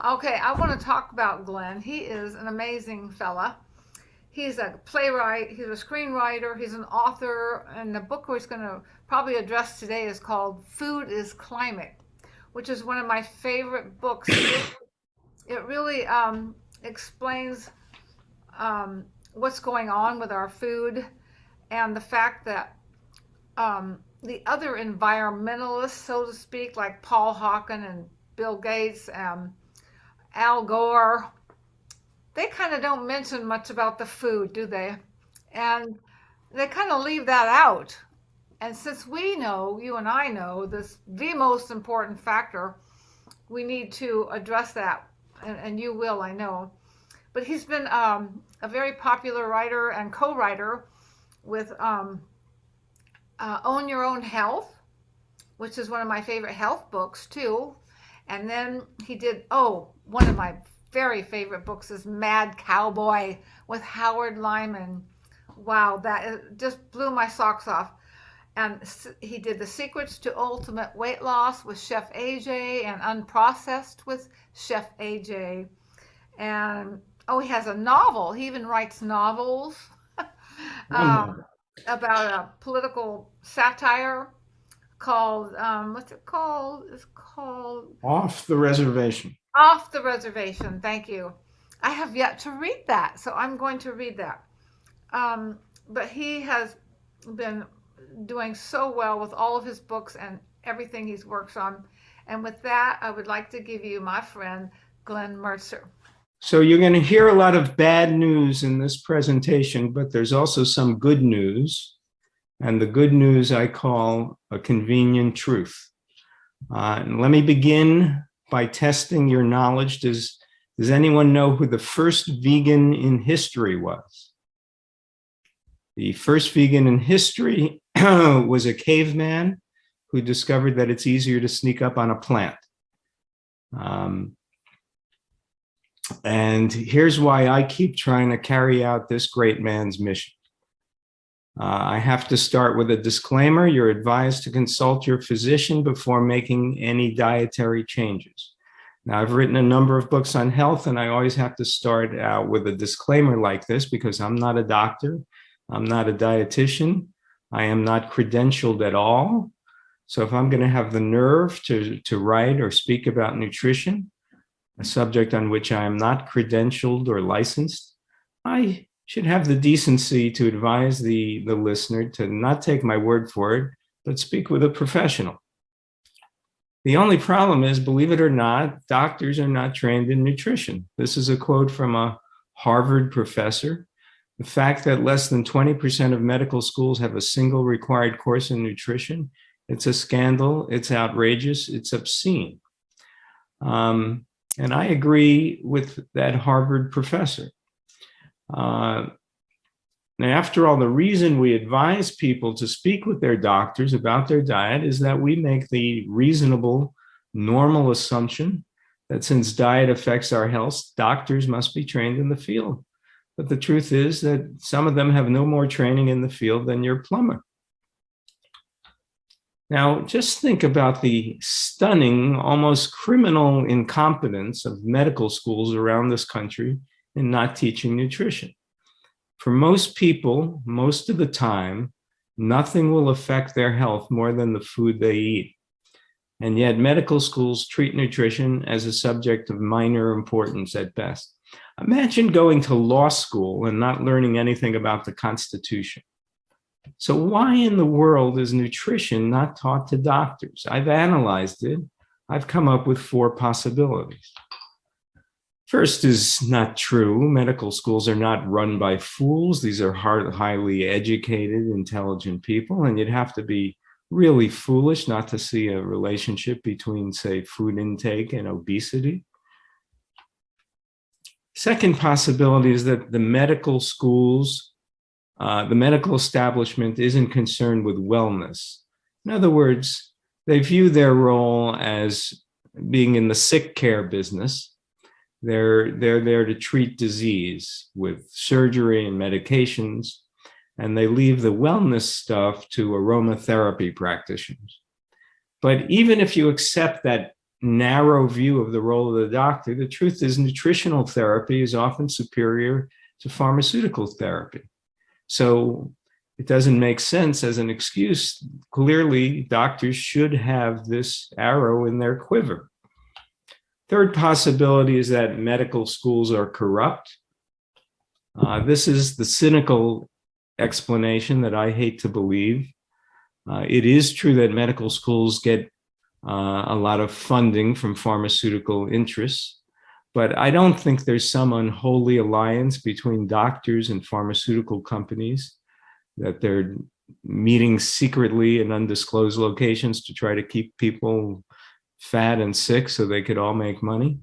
Okay, I want to talk about Glenn. He is an amazing fella. He's a playwright, he's a screenwriter, he's an author, and the book we're going to probably address today is called Food is Climate, which is one of my favorite books. It really explains what's going on with our food and the fact that the other environmentalists, so to speak, like Paul Hawken and Bill Gates and Al Gore, they kind of don't mention much about the food, do they? And they kind of leave that out. And since we know, you and I know, this the most important factor, we need to address that. And you will, I know. But he's been a very popular writer and co-writer with Own Your Own Health, which is one of my favorite health books too. And then he did, one of my very favorite books is Mad Cowboy with Howard Lyman. Wow, that just blew my socks off. And he did The Secrets to Ultimate Weight Loss with Chef AJ and Unprocessed with Chef AJ. And he has a novel. He even writes novels um, about a political satire called, what's it called? It's called Off the Reservation. Off the Reservation. Thank you. I have yet to read that, so I'm going to read that. But he has been doing so well with all of his books and everything he's works on. And with that, I would like to give you my friend Glen Merzer. So you're going to hear a lot of bad news in this presentation, but there's also some good news. And the good news I call a convenient truth. And let me begin by testing your knowledge. Does anyone know who the first vegan in history was? The first vegan in history was a caveman who discovered that it's easier to sneak up on a plant. And here's why I keep trying to carry out this great man's mission. I have to start with a disclaimer. You're advised to consult your physician before making any dietary changes. Now, I've written a number of books on health, and I always have to start out with a disclaimer like this because I'm not a doctor. I'm not a dietitian. I am not credentialed at all. So if I'm going to have the nerve to write or speak about nutrition, a subject on which I am not credentialed or licensed, I should have the decency to advise the listener to not take my word for it, but speak with a professional. The only problem is, believe it or not, doctors are not trained in nutrition. This is a quote from a Harvard professor. The fact that less than 20% of medical schools have a single required course in nutrition, it's a scandal, it's outrageous, it's obscene. And I agree with that Harvard professor. Now, after all, the reason we advise people to speak with their doctors about their diet is that we make the reasonable, normal assumption that since diet affects our health, doctors must be trained in the field. But the truth is that some of them have no more training in the field than your plumber. Now, just think about the stunning, almost criminal incompetence of medical schools around this country in not teaching nutrition. For most people, most of the time, nothing will affect their health more than the food they eat. And yet medical schools treat nutrition as a subject of minor importance at best. Imagine going to law school and not learning anything about the Constitution. So why in the world is nutrition not taught to doctors? I've analyzed it. I've come up with 4 possibilities. First is not true. Medical schools are not run by fools. These are highly educated, intelligent people, and you'd have to be really foolish not to see a relationship between, say, food intake and obesity. Second possibility is that the medical schools, the medical establishment isn't concerned with wellness. In other words, they view their role as being in the sick care business. They're there to treat disease with surgery and medications, and they leave the wellness stuff to aromatherapy practitioners. But even if you accept that narrow view of the role of the doctor, the truth is nutritional therapy is often superior to pharmaceutical therapy. So it doesn't make sense as an excuse. Clearly, doctors should have this arrow in their quiver. Third possibility is that medical schools are corrupt. This is the cynical explanation that I hate to believe. It is true that medical schools get a lot of funding from pharmaceutical interests, but I don't think there's some unholy alliance between doctors and pharmaceutical companies, that they're meeting secretly in undisclosed locations to try to keep people fat and sick so they could all make money.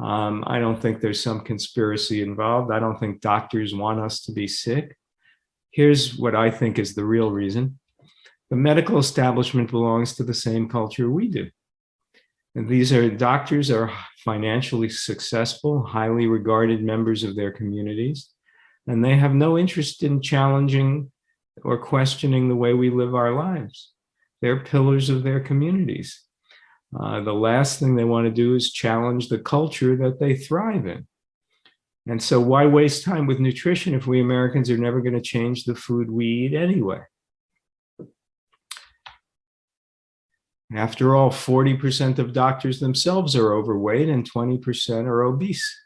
I don't think there's some conspiracy involved. I don't think doctors want us to be sick. Here's what I think is the real reason. The medical establishment belongs to the same culture we do. And doctors are financially successful, highly regarded members of their communities, and they have no interest in challenging or questioning the way we live our lives. They're pillars of their communities. The last thing they want to do is challenge the culture that they thrive in. And so why waste time with nutrition if we Americans are never going to change the food we eat anyway? After all, 40% of doctors themselves are overweight and 20% are obese.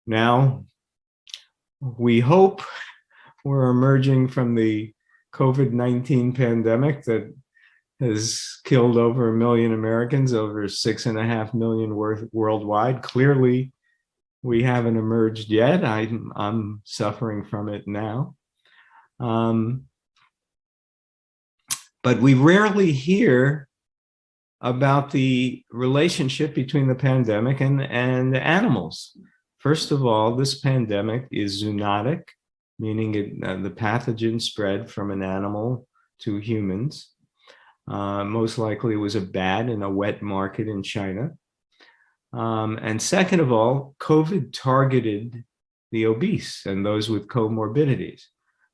Now, we hope we're emerging from the COVID-19 pandemic that has killed over 1 million Americans, over 6.5 million worldwide. Clearly, we haven't emerged yet. I'm suffering from it now. But we rarely hear about the relationship between the pandemic and animals. First of all, this pandemic is zoonotic, meaning the pathogen spread from an animal to humans. Most likely it was a bat in a wet market in China. And second of all, COVID targeted the obese and those with comorbidities.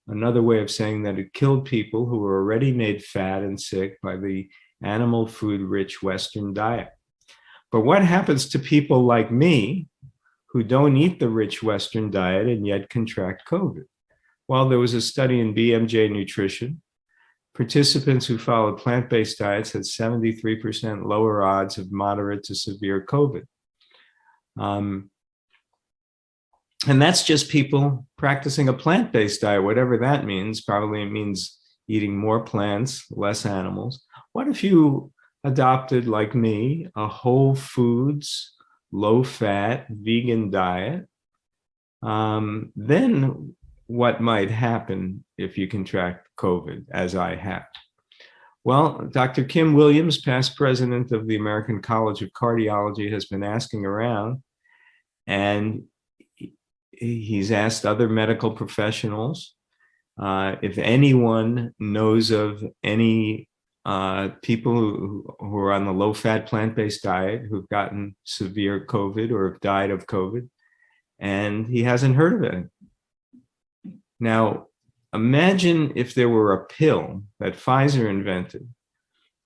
Another way of saying that it killed people who were already made fat and sick by the animal food-rich Western diet. But what happens to people like me who don't eat the rich Western diet and yet contract COVID? Well, there was a study in BMJ Nutrition. Participants who followed plant-based diets had 73% lower odds of moderate to severe COVID. And that's just people practicing a plant-based diet, whatever that means. Probably it means eating more plants, less animals. What if you adopted, like me, a whole foods, low-fat, vegan diet? Then what might happen if you contract COVID, as I have? Well, Dr. Kim Williams, past president of the American College of Cardiology, has been asking around, and he's asked other medical professionals if anyone knows of any people who are on the low-fat plant-based diet who've gotten severe COVID or have died of COVID, and he hasn't heard of it. Now, imagine if there were a pill that Pfizer invented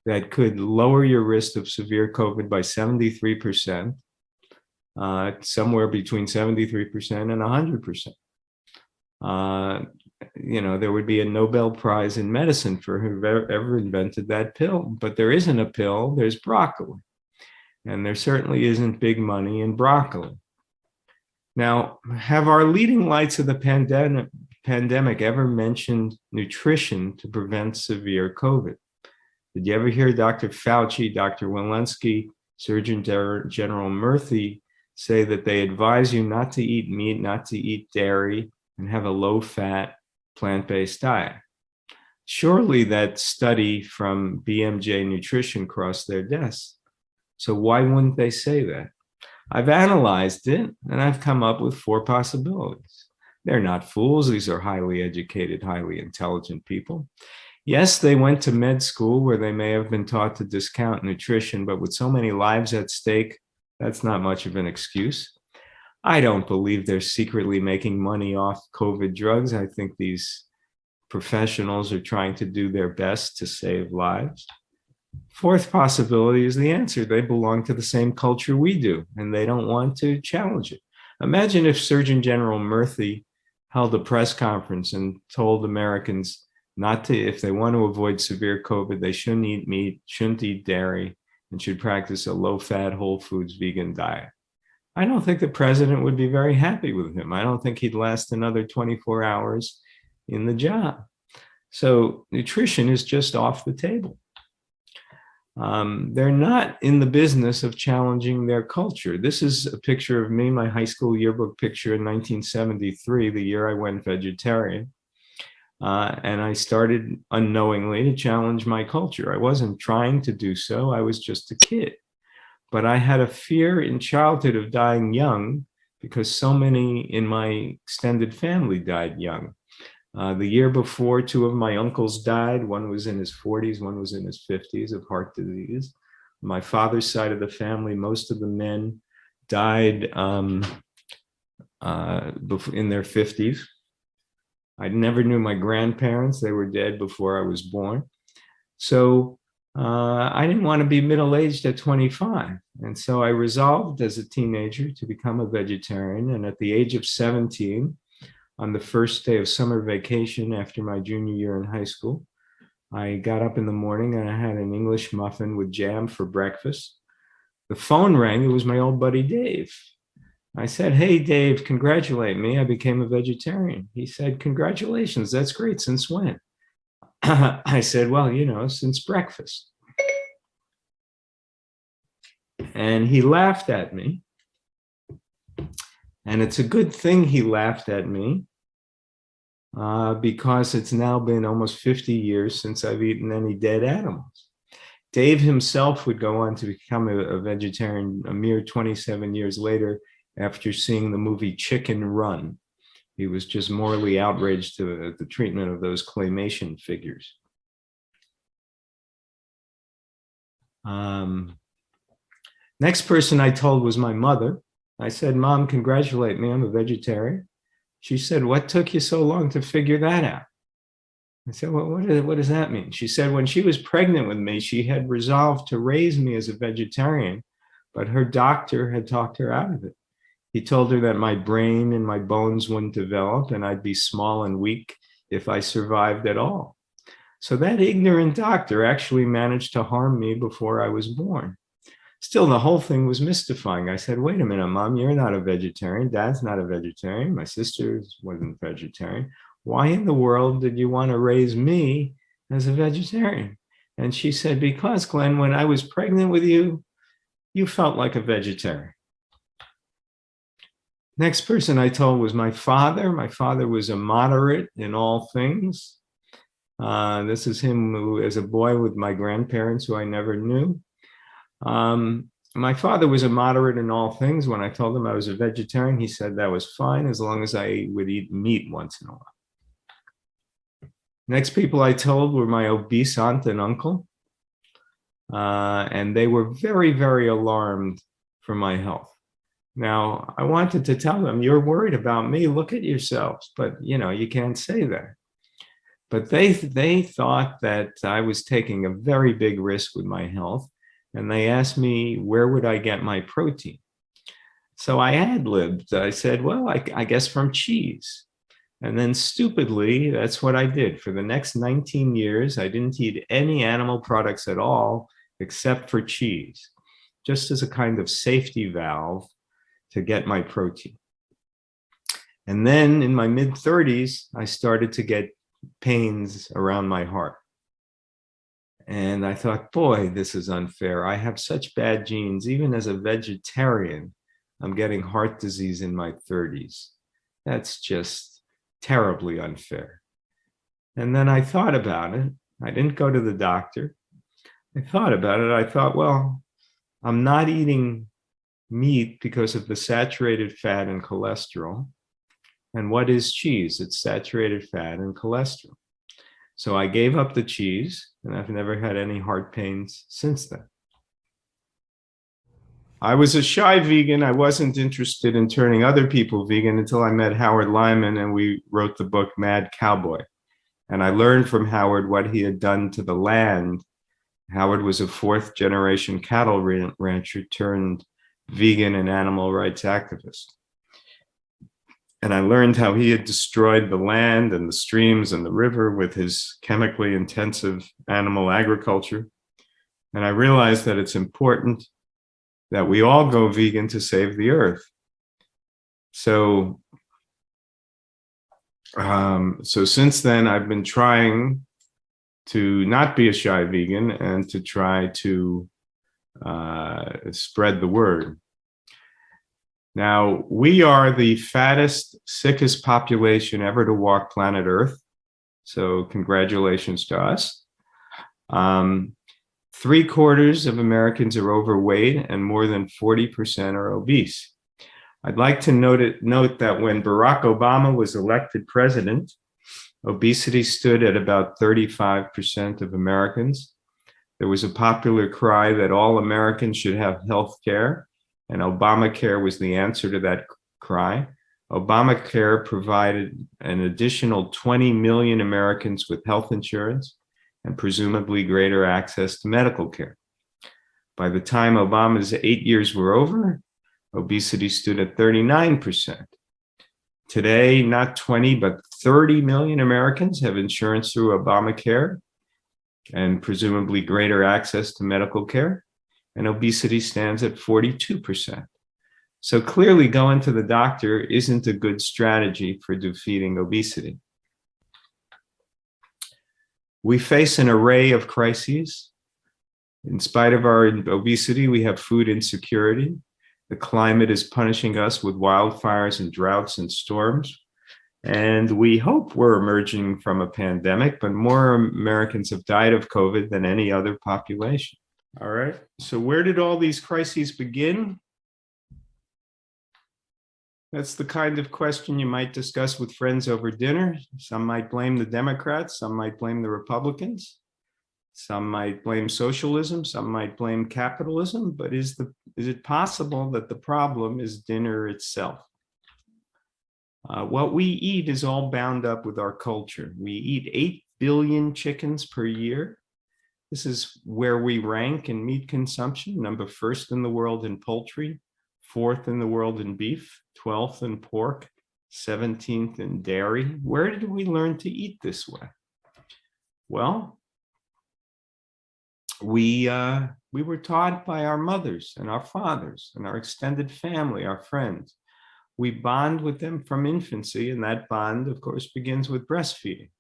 that could lower your risk of severe COVID by 73%, somewhere between 73% and 100%. There would be a Nobel Prize in medicine for whoever invented that pill. But there isn't a pill, there's broccoli. And there certainly isn't big money in broccoli. Now, have our leading lights of the pandemic ever mentioned nutrition to prevent severe COVID? Did you ever hear Dr. Fauci, Dr. Walensky, Surgeon General Murthy say that they advise you not to eat meat, not to eat dairy, and have a low-fat, plant-based diet? Surely that study from BMJ Nutrition crossed their desks. So why wouldn't they say that? I've analyzed it, and I've come up with 4 possibilities. They're not fools. These are highly educated, highly intelligent people. Yes, they went to med school where they may have been taught to discount nutrition, but with so many lives at stake, that's not much of an excuse. I don't believe they're secretly making money off COVID drugs. I think these professionals are trying to do their best to save lives. Fourth possibility is the answer. They belong to the same culture we do, and they don't want to challenge it. Imagine if Surgeon General Murphy held a press conference and told Americans not to, if they want to avoid severe COVID, they shouldn't eat meat, shouldn't eat dairy, and should practice a low-fat, whole foods vegan diet. I don't think the president would be very happy with him. I don't think he'd last another 24 hours in the job. So nutrition is just off the table. They're not in the business of challenging their culture. This is a picture of me, my high school yearbook picture in 1973, the year I went vegetarian. And I started unknowingly to challenge my culture. I wasn't trying to do so. I was just a kid. But I had a fear in childhood of dying young because so many in my extended family died young. The year before, two of my uncles died. One was in his 40s, one was in his 50s of heart disease. My father's side of the family, most of the men died in their 50s. I never knew my grandparents. They were dead before I was born. So I didn't want to be middle-aged at 25. And so I resolved as a teenager to become a vegetarian. And at the age of 17, on the first day of summer vacation after my junior year in high school, I got up in the morning and I had an English muffin with jam for breakfast. The phone rang. It was my old buddy, Dave. I said, "Hey, Dave, congratulate me. I became a vegetarian." He said, "Congratulations. That's great. Since when?" I said, "Well, you know, since breakfast." And he laughed at me. And it's a good thing he laughed at me because it's now been almost 50 years since I've eaten any dead animals. Dave himself would go on to become a vegetarian a mere 27 years later after seeing the movie Chicken Run. He was just morally outraged to the treatment of those claymation figures. Next person I told was my mother. I said, "Mom, congratulate me, I'm a vegetarian." She said, "What took you so long to figure that out?" I said, "Well, what does that mean?" She said, "When she was pregnant with me, she had resolved to raise me as a vegetarian, but her doctor had talked her out of it. He told her that my brain and my bones wouldn't develop and I'd be small and weak if I survived at all. So that ignorant doctor actually managed to harm me before I was born." Still, the whole thing was mystifying. I said, "Wait a minute, Mom, you're not a vegetarian. Dad's not a vegetarian. My sister wasn't vegetarian. Why in the world did you want to raise me as a vegetarian?" And she said, "Because, Glenn, when I was pregnant with you, you felt like a vegetarian." Next person I told was my father. My father was a moderate in all things. This is him who, as a boy with my grandparents who I never knew. My father was a moderate in all things. When I told him I was a vegetarian, he said that was fine as long as I would eat meat once in a while. Next people I told were my obese aunt and uncle. And they were very, very alarmed for my health. Now, I wanted to tell them, "You're worried about me, look at yourselves." But, you know, you can't say that. But they thought that I was taking a very big risk with my health. And they asked me, where would I get my protein? So I ad-libbed. I said, "Well, I guess from cheese." And then stupidly, that's what I did. For the next 19 years, I didn't eat any animal products at all, except for cheese, just as a kind of safety valve to get my protein. And then in my mid-30s, I started to get pains around my heart. And I thought, boy, this is unfair. I have such bad genes. Even as a vegetarian, I'm getting heart disease in my 30s. That's just terribly unfair. And then I thought about it. I didn't go to the doctor. I thought about it. I thought, well, I'm not eating meat because of the saturated fat and cholesterol. And what is cheese? It's saturated fat and cholesterol. So I gave up the cheese, and I've never had any heart pains since then. I was a shy vegan. I wasn't interested in turning other people vegan until I met Howard Lyman, and we wrote the book Mad Cowboy. And I learned from Howard what he had done to the land Howard was a fourth generation cattle rancher turned vegan and animal rights activist. And I learned how he had destroyed the land and the streams and the river with his chemically intensive animal agriculture. And I realized that it's important that we all go vegan to save the earth. So since then, I've been trying to not be a shy vegan and to try to spread the word. Now, we are the fattest, sickest population ever to walk planet Earth. So congratulations to us. 3/4 of Americans are overweight and more than 40% are obese. I'd like to note that when Barack Obama was elected president, obesity stood at about 35% of Americans. There was a popular cry that all Americans should have health care, and Obamacare was the answer to that cry. Obamacare provided an additional 20 million Americans with health insurance and presumably greater access to medical care. By the time Obama's 8 years were over, obesity stood at 39%. Today, not 20, but 30 million Americans have insurance through Obamacare and presumably greater access to medical care, and obesity stands at 42%. So clearly going to the doctor isn't a good strategy for defeating obesity. We face an array of crises. In spite of our obesity, we have food insecurity. The climate is punishing us with wildfires and droughts and storms. And we hope we're emerging from a pandemic, but more Americans have died of COVID than any other population. All right. So where did all these crises begin? That's the kind of question you might discuss with friends over dinner. Some might blame the Democrats, some might blame the Republicans, some might blame socialism, some might blame capitalism, but is it possible that the problem is dinner itself? What we eat is all bound up with our culture. We eat 8 billion chickens per year. This is where we rank in meat consumption, number first in the world in poultry, fourth in the world in beef, 12th in pork, 17th in dairy. Where did we learn to eat this way? Well, we were taught by our mothers and our fathers and our extended family, our friends. We bond with them from infancy, and that bond, of course, begins with breastfeeding.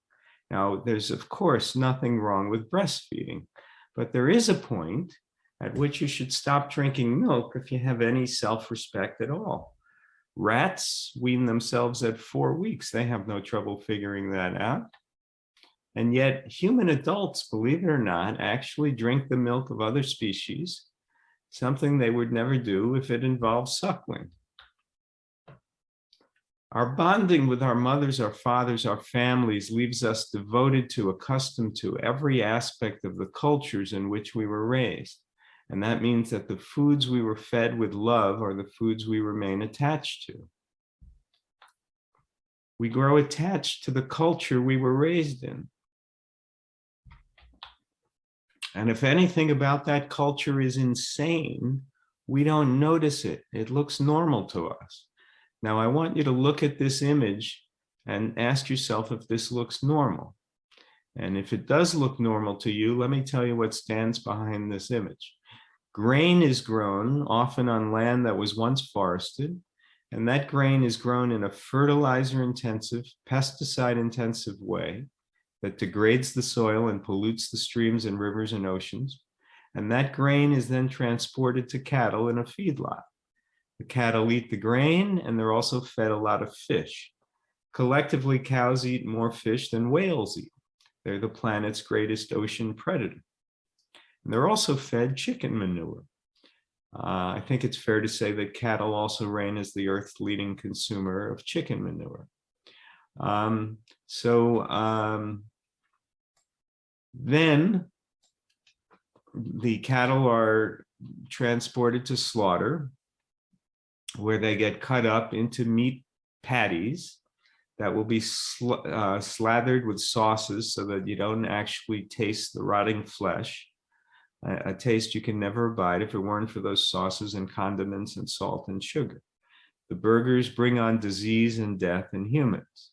Now, there's, of course, nothing wrong with breastfeeding, but there is a point at which you should stop drinking milk if you have any self-respect at all. Rats wean themselves at 4 weeks. They have no trouble figuring that out. And yet human adults, believe it or not, actually drink the milk of other species, something they would never do if it involves suckling. Our bonding with our mothers, our fathers, our families leaves us devoted to, accustomed to every aspect of the cultures in which we were raised. And that means that the foods we were fed with love are the foods we remain attached to. We grow attached to the culture we were raised in. And if anything about that culture is insane, we don't notice it. It looks normal to us. Now, I want you to look at this image and ask yourself if this looks normal. And if it does look normal to you, let me tell you what stands behind this image. Grain is grown often on land that was once forested, and that grain is grown in a fertilizer-intensive, pesticide-intensive way that degrades the soil and pollutes the streams and rivers and oceans. And that grain is then transported to cattle in a feedlot. The cattle eat the grain, and they're also fed a lot of fish. Collectively, cows eat more fish than whales eat. They're the planet's greatest ocean predator. And they're also fed chicken manure. I think it's fair to say that cattle also reign as the Earth's leading consumer of chicken manure. Then the cattle are transported to slaughter, where they get cut up into meat patties that will be slathered with sauces so that you don't actually taste the rotting flesh. a taste you can never abide if it weren't for those sauces and condiments and salt and sugar. The burgers bring on disease and death in humans.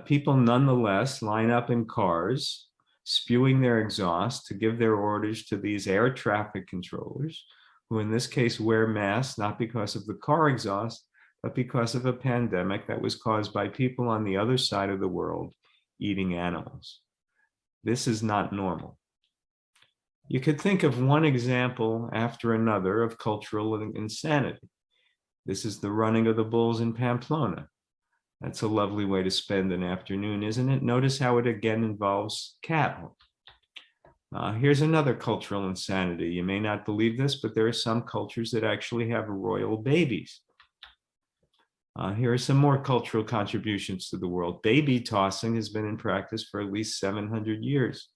People nonetheless line up in cars, spewing their exhaust to give their orders to these air traffic controllers, who in this case wear masks not because of the car exhaust, but because of a pandemic that was caused by people on the other side of the world eating animals. This is not normal. You could think of one example after another of cultural insanity. This is the running of the bulls in Pamplona. That's a lovely way to spend an afternoon, isn't it? Notice how it again involves cattle. Here's another cultural insanity. You may not believe this, but there are some cultures that actually have royal babies. Here are some more cultural contributions to the world. Baby tossing has been in practice for at least 700 years.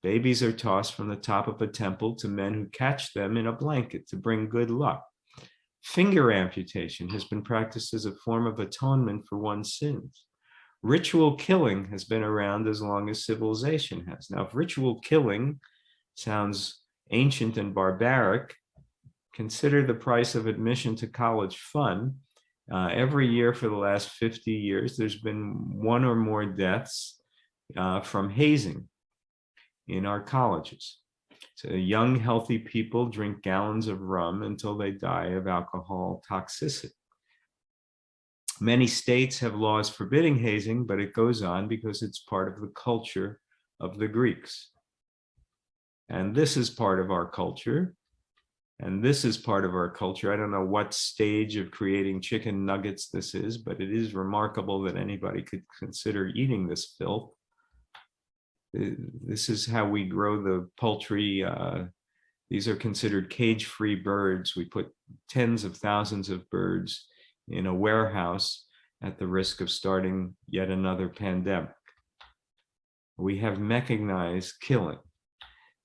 Babies are tossed from the top of a temple to men who catch them in a blanket to bring good luck. Finger amputation has been practiced as a form of atonement for one's sins. Ritual killing has been around as long as civilization has. Now, if ritual killing sounds ancient and barbaric, consider the price of admission to college fun. Every year for the last 50 years, there's been one or more deaths from hazing in our colleges. So young, healthy people drink gallons of rum until they die of alcohol toxicity. Many states have laws forbidding hazing, but it goes on because it's part of the culture of the Greeks. And this is part of our culture. And this is part of our culture. I don't know what stage of creating chicken nuggets this is, but it is remarkable that anybody could consider eating this filth. This is how we grow the poultry. These are considered cage-free birds. We put tens of thousands of birds in a warehouse at the risk of starting yet another pandemic. We have mechanized killing.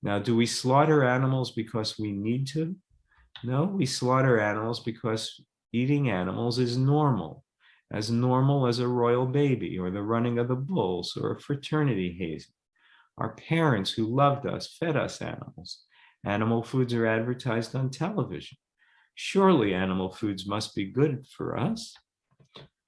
Now, do we slaughter animals because we need to? No, we slaughter animals because eating animals is normal as a royal baby or the running of the bulls or a fraternity hazing. Our parents who loved us fed us animals. Animal foods are advertised on television. Surely animal foods must be good for us.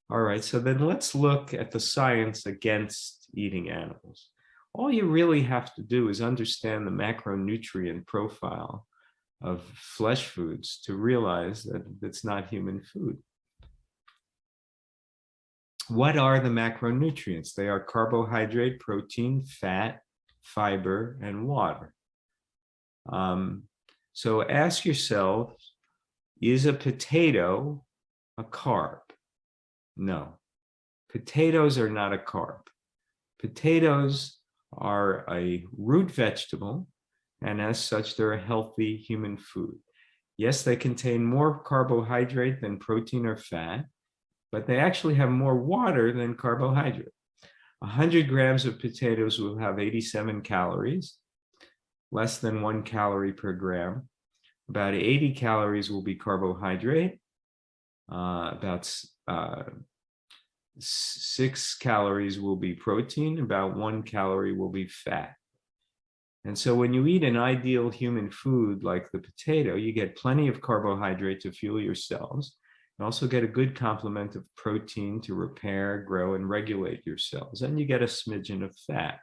All right, so then let's look at the science against eating animals. All you really have to do is understand the macronutrient profile of flesh foods to realize that it's not human food. What are the macronutrients? They are carbohydrate, protein, fat, fiber, and water. So ask yourself, is a potato a carb? No, potatoes are not a carb. Potatoes are a root vegetable, and as such, they're a healthy human food. Yes, they contain more carbohydrate than protein or fat, but they actually have more water than carbohydrate. 100 grams of potatoes will have 87 calories, less than 1 calorie per gram. About 80 calories will be carbohydrate, about 6 calories will be protein, about 1 calorie will be fat. And so when you eat an ideal human food like the potato, you get plenty of carbohydrate to fuel your cells. You also get a good complement of protein to repair, grow, and regulate your cells. And you get a smidgen of fat.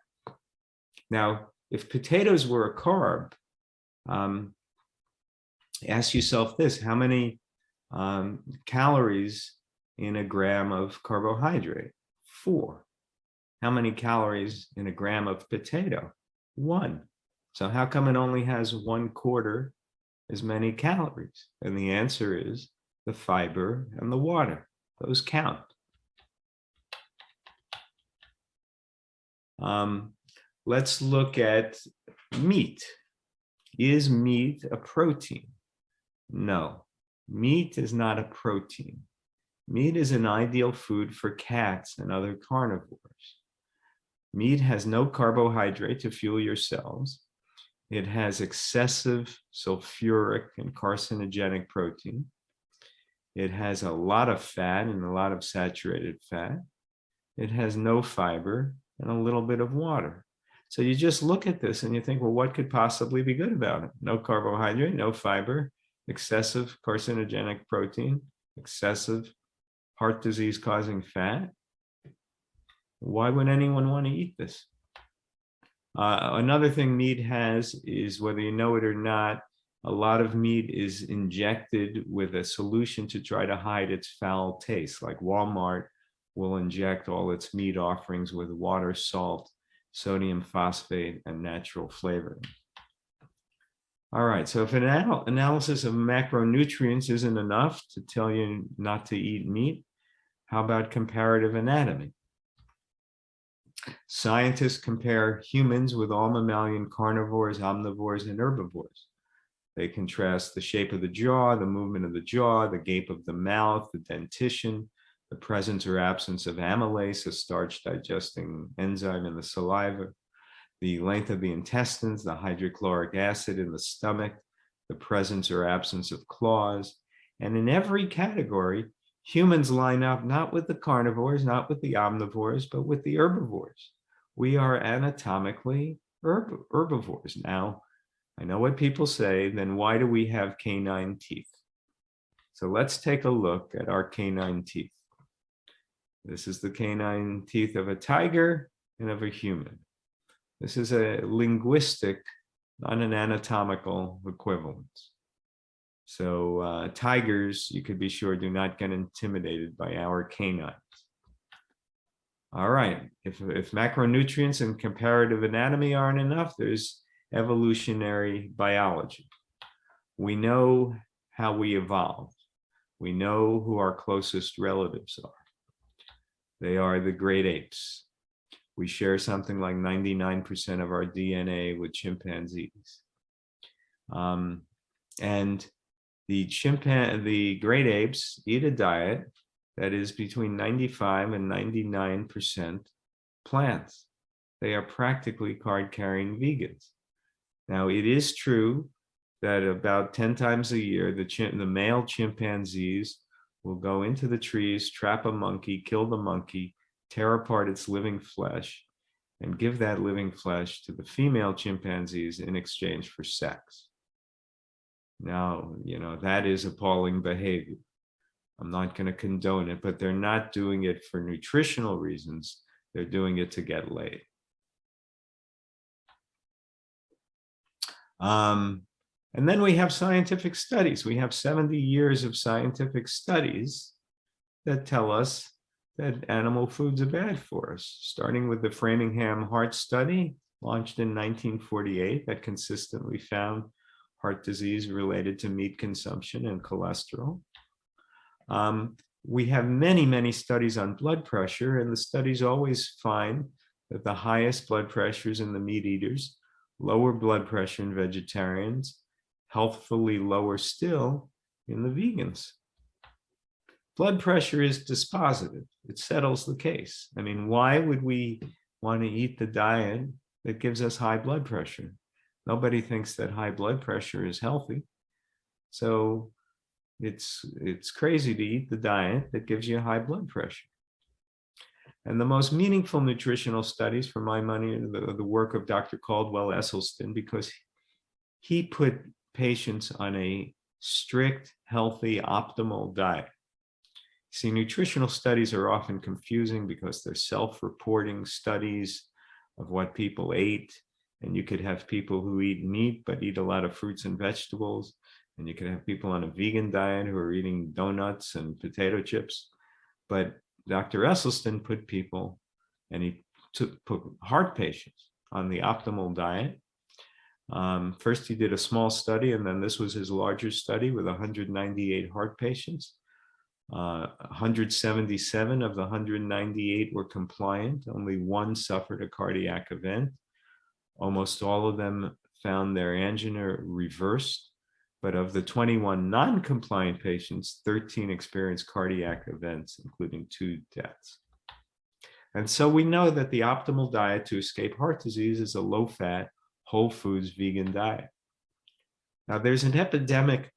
Now, if potatoes were a carb, ask yourself this: how many calories in a gram of carbohydrate? 4. How many calories in a gram of potato? 1. So how come it only has 1/4 as many calories? And the answer is the fiber and the water. Those count. Let's look at meat. Is meat a protein? No, meat is not a protein. Meat is an ideal food for cats and other carnivores. Meat has no carbohydrate to fuel your cells. It has excessive sulfuric and carcinogenic protein. It has a lot of fat and a lot of saturated fat. It has no fiber and a little bit of water. So you just look at this and you think, well, what could possibly be good about it? No carbohydrate, no fiber, excessive carcinogenic protein, excessive heart disease causing fat. Why would anyone want to eat this? Another thing meat has is, whether you know it or not, a lot of meat is injected with a solution to try to hide its foul taste. Like Walmart will inject all its meat offerings with water, salt, sodium phosphate, and natural flavoring. All right, so if an analysis of macronutrients isn't enough to tell you not to eat meat, how about comparative anatomy? Scientists compare humans with all mammalian carnivores, omnivores, and herbivores. They contrast the shape of the jaw, the movement of the jaw, the gape of the mouth, the dentition, the presence or absence of amylase, a starch digesting enzyme in the saliva, the length of the intestines, the hydrochloric acid in the stomach, the presence or absence of claws. And in every category, humans line up not with the carnivores, not with the omnivores, but with the herbivores. We are anatomically herbivores. Now, I know what people say, then why do we have canine teeth? So let's take a look at our canine teeth. This is the canine teeth of a tiger and of a human. This is a linguistic, not an anatomical equivalence. So tigers, you could be sure, do not get intimidated by our canines. All right, if macronutrients and comparative anatomy aren't enough, there's evolutionary biology. We know how we evolved. We know who our closest relatives are. They are the great apes. We share something like 99% of our DNA with chimpanzees. And the great apes eat a diet that is between 95 and 99% plants. They are practically card-carrying vegans. Now, it is true that about 10 times a year, the male chimpanzees will go into the trees, trap a monkey, kill the monkey, tear apart its living flesh, and give that living flesh to the female chimpanzees in exchange for sex. Now, that is appalling behavior. I'm not going to condone it, but they're not doing it for nutritional reasons. They're doing it to get laid. And then we have scientific studies. We have 70 years of scientific studies that tell us that animal foods are bad for us, starting with the Framingham Heart Study, launched in 1948, that consistently found heart disease related to meat consumption and cholesterol. We have many, many studies on blood pressure, and the studies always find that the highest blood pressures in the meat eaters, lower blood pressure in vegetarians, healthfully lower still in the vegans. Blood pressure is dispositive. It settles the case. I mean, why would we want to eat the diet that gives us high blood pressure? Nobody thinks that high blood pressure is healthy. So it's crazy to eat the diet that gives you high blood pressure. And the most meaningful nutritional studies, for my money, are the work of Dr. Caldwell Esselstyn, because he put patients on a strict, healthy, optimal diet. See, nutritional studies are often confusing because they're self-reporting studies of what people ate. And you could have people who eat meat but eat a lot of fruits and vegetables. And you could have people on a vegan diet who are eating donuts and potato chips. But Dr. Esselstyn put people, and he put heart patients on the optimal diet. First, he did a small study, and then this was his larger study with 198 heart patients. 177 of the 198 were compliant. Only one suffered a cardiac event. Almost all of them found their angina reversed. But of the 21 non-compliant patients, 13 experienced cardiac events, including 2 deaths. And so we know that the optimal diet to escape heart disease is a low-fat, whole foods vegan diet. Now, there's an epidemic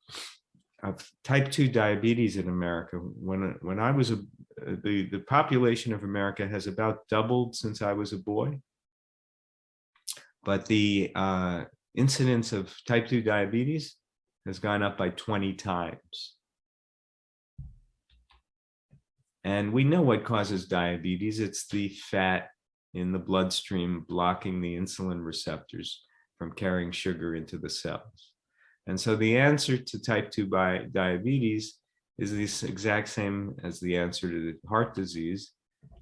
of type 2 diabetes in America. When I was the population of America has about doubled since I was a boy. But the incidence of type 2 diabetes has gone up by 20 times. And we know what causes diabetes. It's the fat in the bloodstream blocking the insulin receptors from carrying sugar into the cells. And so the answer to type 2 diabetes is the exact same as the answer to heart disease.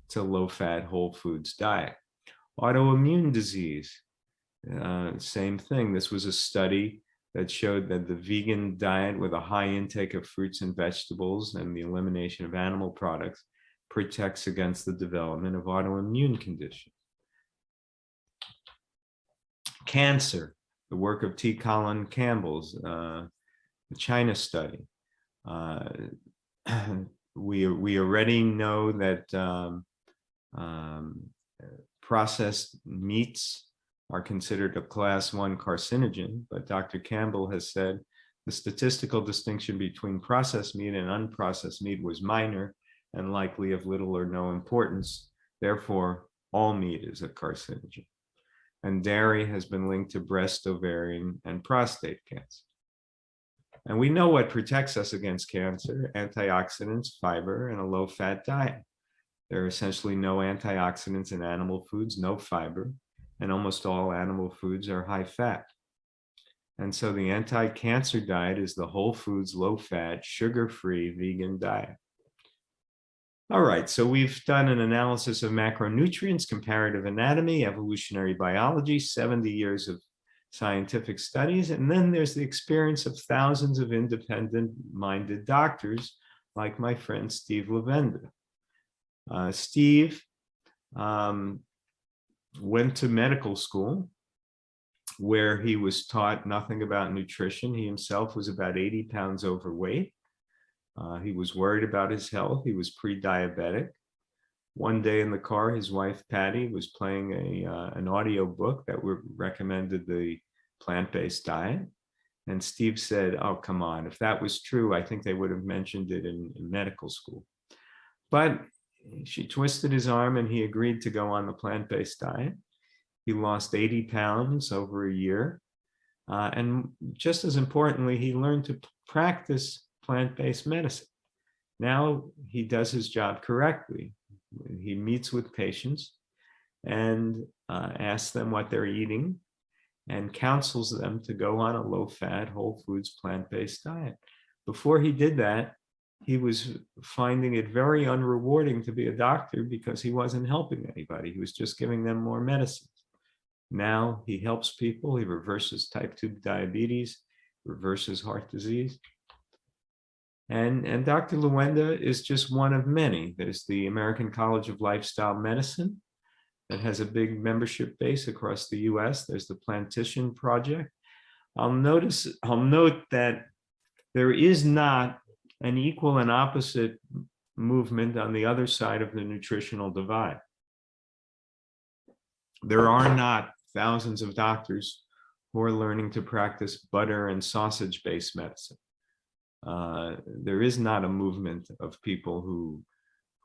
It's a low-fat, whole foods diet. Autoimmune disease, same thing. This was a study that showed that the vegan diet with a high intake of fruits and vegetables and the elimination of animal products protects against the development of autoimmune conditions. Cancer, the work of T. Colin Campbell's the China study. We already know that processed meats are considered a class 1 carcinogen, but Dr. Campbell has said the statistical distinction between processed meat and unprocessed meat was minor and likely of little or no importance. Therefore, all meat is a carcinogen. And dairy has been linked to breast, ovarian, and prostate cancer. And we know what protects us against cancer: antioxidants, fiber, and a low-fat diet. There are essentially no antioxidants in animal foods, no fiber, and almost all animal foods are high fat. And so the anti-cancer diet is the whole foods, low-fat, sugar-free vegan diet. All right, so we've done an analysis of macronutrients, comparative anatomy, evolutionary biology, 70 years of scientific studies, and then there's the experience of thousands of independent-minded doctors like my friend Steve Lavenda. Steve went to medical school where he was taught nothing about nutrition. He himself was about 80 pounds overweight. He was worried about his health. He was pre-diabetic. One day in the car, his wife, Patty, was playing an audio book that recommended the plant-based diet. And Steve said, oh, come on, if that was true, I think they would have mentioned it in medical school. But she twisted his arm and he agreed to go on the plant-based diet. He lost 80 pounds over a year. And just as importantly, he learned to practice plant-based medicine. Now he does his job correctly. He meets with patients and asks them what they're eating and counsels them to go on a low-fat, whole foods, plant-based diet. Before he did that, he was finding it very unrewarding to be a doctor because he wasn't helping anybody. He was just giving them more medicines. Now he helps people. He reverses type 2 diabetes, reverses heart disease. And Dr. Lavenda is just one of many. There's the American College of Lifestyle Medicine that has a big membership base across the US. There's the Plantician Project. I'll note that there is not an equal and opposite movement on the other side of the nutritional divide. There are not thousands of doctors who are learning to practice butter and sausage-based medicine. There is not a movement of people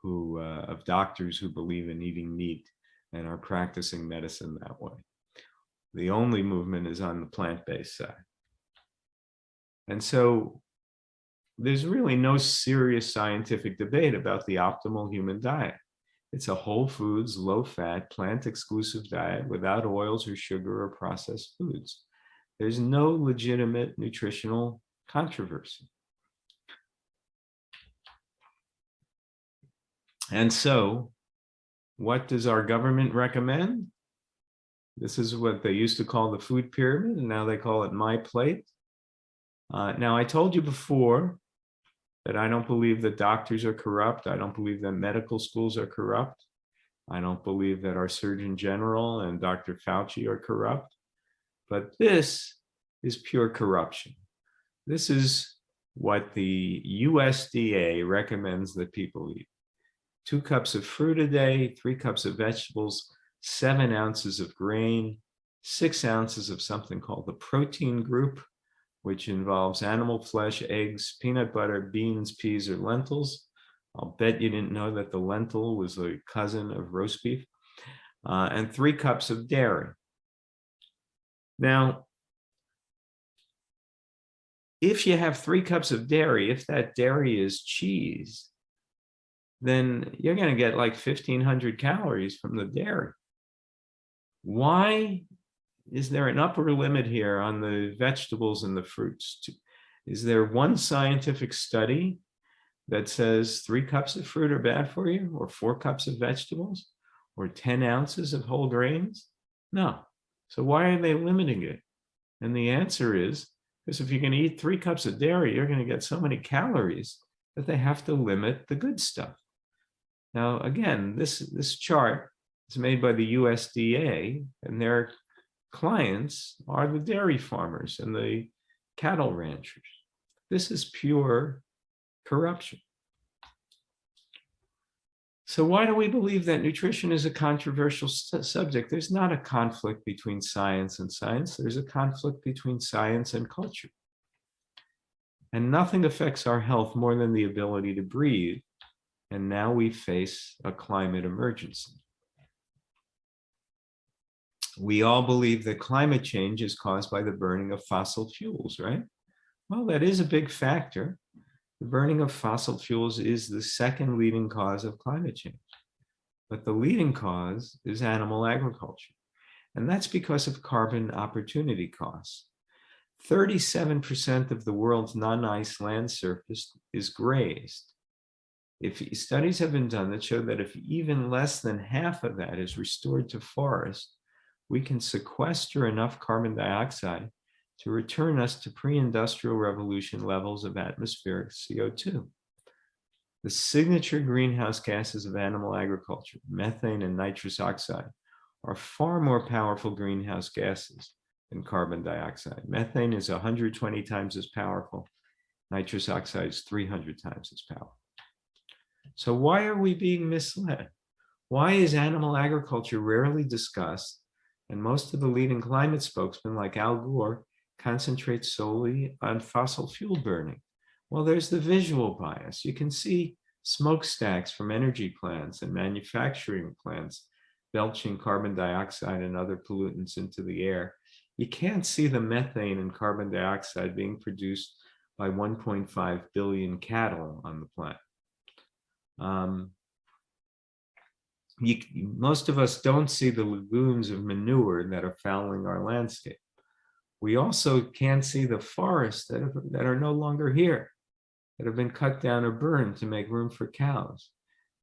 of doctors who believe in eating meat and are practicing medicine that way. The only movement is on the plant-based side. And so there's really no serious scientific debate about the optimal human diet. It's a whole foods, low-fat, plant-exclusive diet without oils or sugar or processed foods. There's no legitimate nutritional controversy. And so, what does our government recommend? This is what they used to call the food pyramid, and now they call it My Plate. Now, I told you before that I don't believe that doctors are corrupt. I don't believe that medical schools are corrupt. I don't believe that our Surgeon General and Dr. Fauci are corrupt. But this is pure corruption. This is what the USDA recommends that people eat. 2 cups of fruit a day, 3 cups of vegetables, 7 ounces of grain, 6 ounces of something called the protein group, which involves animal flesh, eggs, peanut butter, beans, peas, or lentils. I'll bet you didn't know that the lentil was a cousin of roast beef. And 3 cups of dairy. Now, if you have 3 cups of dairy, if that dairy is cheese, then you're going to get like 1,500 calories from the dairy. Why is there an upper limit here on the vegetables and the fruits? Is there one scientific study that says 3 cups of fruit are bad for you, or 4 cups of vegetables, or 10 ounces of whole grains? No. So why are they limiting it? And the answer is, because if you're going to eat 3 cups of dairy, you're going to get so many calories that they have to limit the good stuff. Now, again, this chart is made by the USDA, and their clients are the dairy farmers and the cattle ranchers. This is pure corruption. So why do we believe that nutrition is a controversial subject? There's not a conflict between science and science. There's a conflict between science and culture. And nothing affects our health more than the ability to breathe. And now we face a climate emergency. We all believe that climate change is caused by the burning of fossil fuels, right? Well, that is a big factor. The burning of fossil fuels is the second leading cause of climate change. But the leading cause is animal agriculture. And that's because of carbon opportunity costs. 37% of the world's non-ice land surface is grazed. Studies have been done that show that if even less than half of that is restored to forest, we can sequester enough carbon dioxide to return us to pre-industrial revolution levels of atmospheric CO2. The signature greenhouse gases of animal agriculture, methane and nitrous oxide, are far more powerful greenhouse gases than carbon dioxide. Methane is 120 times as powerful. Nitrous oxide is 300 times as powerful. So why are we being misled? Why is animal agriculture rarely discussed? And most of the leading climate spokesmen, like Al Gore, concentrate solely on fossil fuel burning. Well, there's the visual bias. You can see smokestacks from energy plants and manufacturing plants belching carbon dioxide and other pollutants into the air. You can't see the methane and carbon dioxide being produced by 1.5 billion cattle on the planet. Most of us don't see the lagoons of manure that are fouling our landscape. We also can't see the forests that are no longer here, that have been cut down or burned to make room for cows.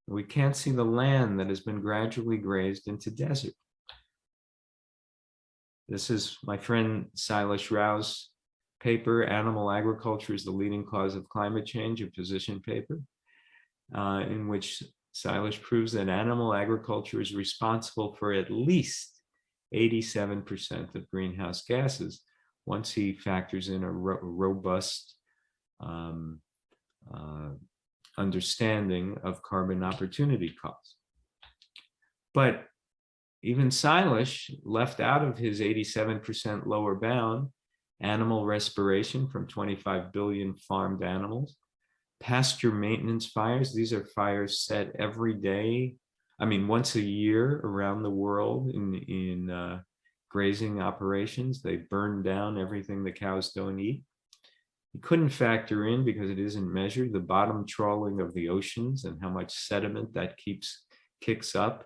We can't see the land that has been gradually grazed into desert. This is my friend Silas Rau's paper, Animal Agriculture is the Leading Cause of Climate Change, a position paper, in which Silas proves that animal agriculture is responsible for at least 87% of greenhouse gases once he factors in a robust understanding of carbon opportunity costs. But even Silas left out of his 87% lower bound animal respiration from 25 billion farmed animals, pasture maintenance fires. These are fires set every day, once a year around the world in grazing operations. They burn down everything the cows don't eat. You couldn't factor in, because it isn't measured, the bottom trawling of the oceans and how much sediment that kicks up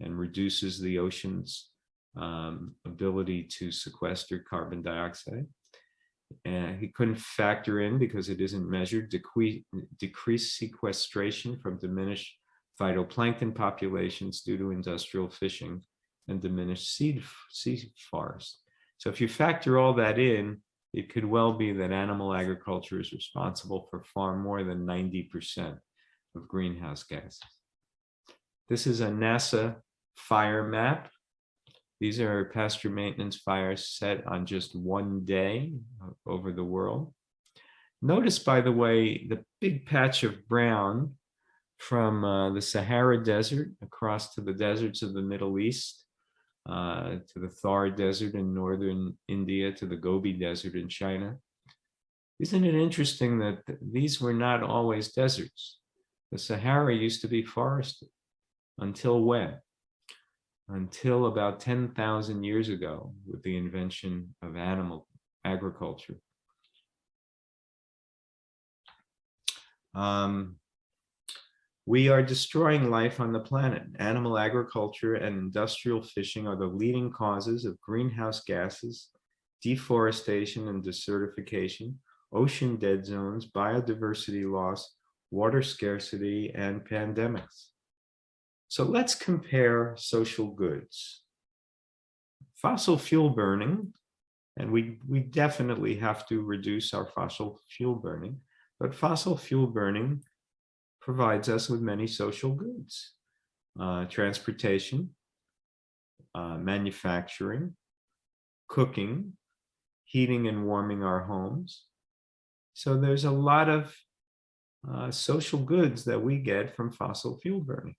and reduces the ocean's ability to sequester carbon dioxide. And he couldn't factor in, because it isn't measured, decreased sequestration from diminished phytoplankton populations due to industrial fishing and diminished sea forest. So if you factor all that in, it could well be that animal agriculture is responsible for far more than 90% of greenhouse gases. This is a NASA fire map. These are pasture maintenance fires set on just one day over the world. Notice, by the way, the big patch of brown from the Sahara Desert across to the deserts of the Middle East, to the Thar Desert in northern India, to the Gobi Desert in China. Isn't it interesting that these were not always deserts? The Sahara used to be forested. Until when? until about 10,000 years ago with the invention of animal agriculture. We are destroying life on the planet. Animal agriculture and industrial fishing are the leading causes of greenhouse gases, deforestation and desertification, ocean dead zones, biodiversity loss, water scarcity, and pandemics. So let's compare social goods. Fossil fuel burning, and we definitely have to reduce our fossil fuel burning, but fossil fuel burning provides us with many social goods, transportation, manufacturing, cooking, heating and warming our homes. So there's a lot of social goods that we get from fossil fuel burning.